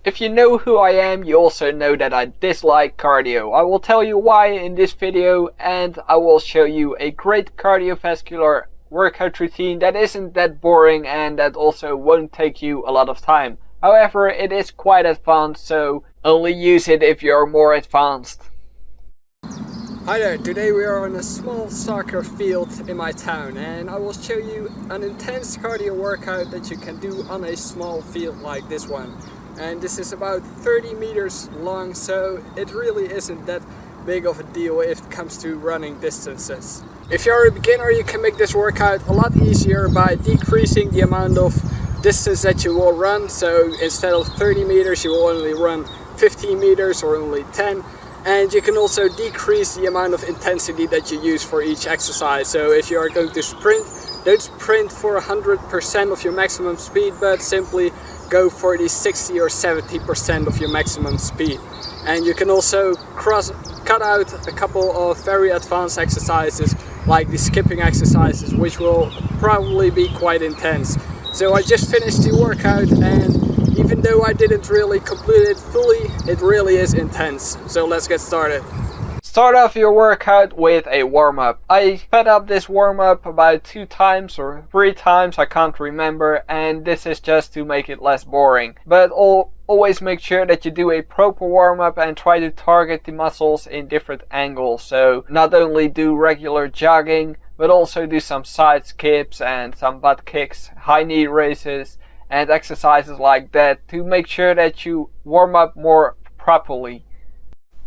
If you know who I am, you also know that I dislike cardio. I will tell you why in this video, and I will show you a great cardiovascular workout routine that isn't that boring and that also won't take you a lot of time. However, it is quite advanced, so only use it if you're more advanced. Hi there, today we are on a small soccer field in my town and I will show you an intense cardio workout that you can do on a small field like this one. And this is about 30 meters long, so it really isn't that big of a deal if it comes to running distances. If you're a beginner, you can make this workout a lot easier by decreasing the amount of distance that you will run. So instead of 30 meters, you will only run 15 meters or only 10. And you can also decrease the amount of intensity that you use for each exercise. So if you are going to sprint, don't sprint for 100% of your maximum speed, but simply go for the 60 or 70% of your maximum speed. And you can also cut out a couple of very advanced exercises like the skipping exercises, which will probably be quite intense. So I just finished the workout, and even though I didn't really complete it fully, it really is intense. So let's get started. Start off your workout with a warm-up. I sped up this warm-up about 2 times or 3 times, I can't remember, and this is just to make it less boring. But always make sure that you do a proper warm-up and try to target the muscles in different angles. So not only do regular jogging, but also do some side skips and some butt kicks, high knee raises, and exercises like that to make sure that you warm up more properly.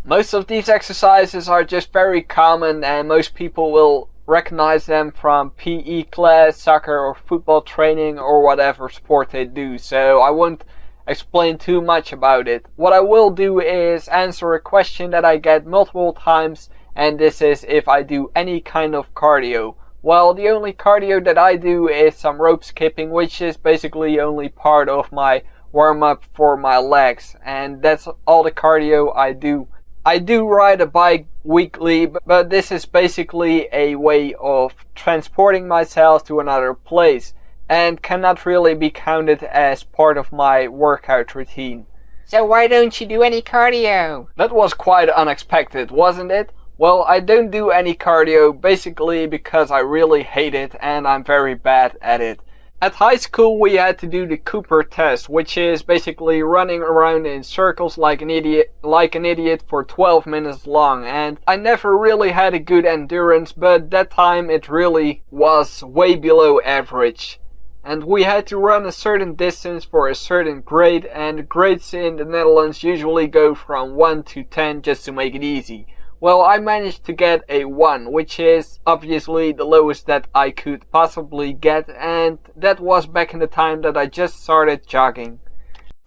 Most of these exercises are just very common and most people will recognize them from PE class, soccer or football training or whatever sport they do, so I won't explain too much about it. What I will do is answer a question that I get multiple times, and this is if I do any kind of cardio. Well, the only cardio that I do is some rope skipping, which is basically only part of my warm-up for my legs, and that's all the cardio I do. I do ride a bike weekly, but this is basically a way of transporting myself to another place and cannot really be counted as part of my workout routine. So why don't you do any cardio? That was quite unexpected, wasn't it? Well, I don't do any cardio basically because I really hate it and I'm very bad at it. At high school we had to do the Cooper test, which is basically running around in circles like an idiot for 12 minutes long, and I never really had a good endurance, but that time it really was way below average. And we had to run a certain distance for a certain grade, and the grades in the Netherlands usually go from 1 to 10 just to make it easy. Well, I managed to get a 1, which is obviously the lowest that I could possibly get, and that was back in the time that I just started jogging.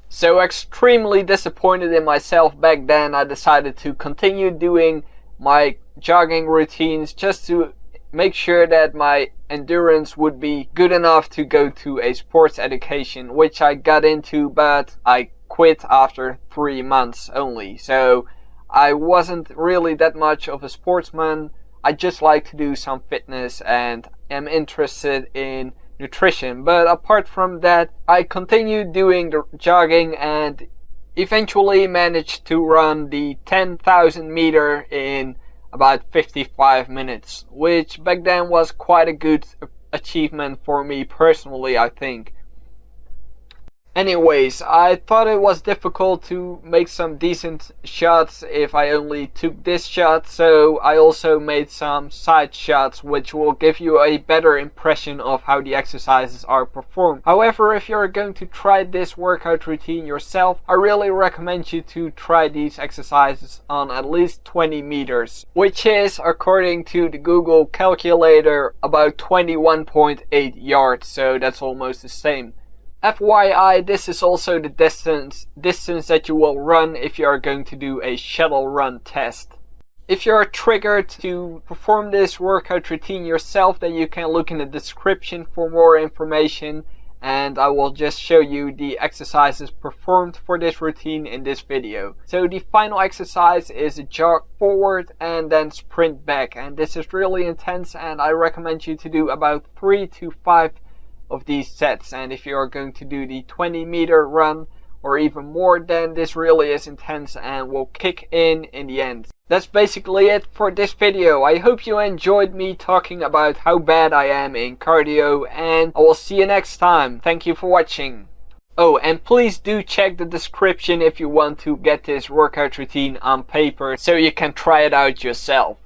So extremely disappointed in myself back then, I decided to continue doing my jogging routines just to make sure that my endurance would be good enough to go to a sports education, which I got into, but I quit after 3 months only. So I wasn't really that much of a sportsman. I just like to do some fitness and am interested in nutrition. But apart from that, I continued doing the jogging and eventually managed to run the 10,000 meter in about 55 minutes, which back then was quite a good achievement for me personally, I think. Anyways, I thought it was difficult to make some decent shots if I only took this shot, so I also made some side shots which will give you a better impression of how the exercises are performed. However, if you're going to try this workout routine yourself, I really recommend you to try these exercises on at least 20 meters, which is, according to the Google calculator, about 21.8 yards, so that's almost the same. FYI, this is also the distance that you will run if you are going to do a shuttle run test. If you are triggered to perform this workout routine yourself, then you can look in the description for more information, and I will just show you the exercises performed for this routine in this video. So the final exercise is a jog forward and then sprint back, and this is really intense and I recommend you to do about 3 to 5 of these sets. And if you are going to do the 20 meter run, or even more, then this really is intense and will kick in the end. That's basically it for this video. I hope you enjoyed me talking about how bad I am in cardio, and I will see you next time. Thank you for watching. Oh, and please do check the description if you want to get this workout routine on paper so you can try it out yourself.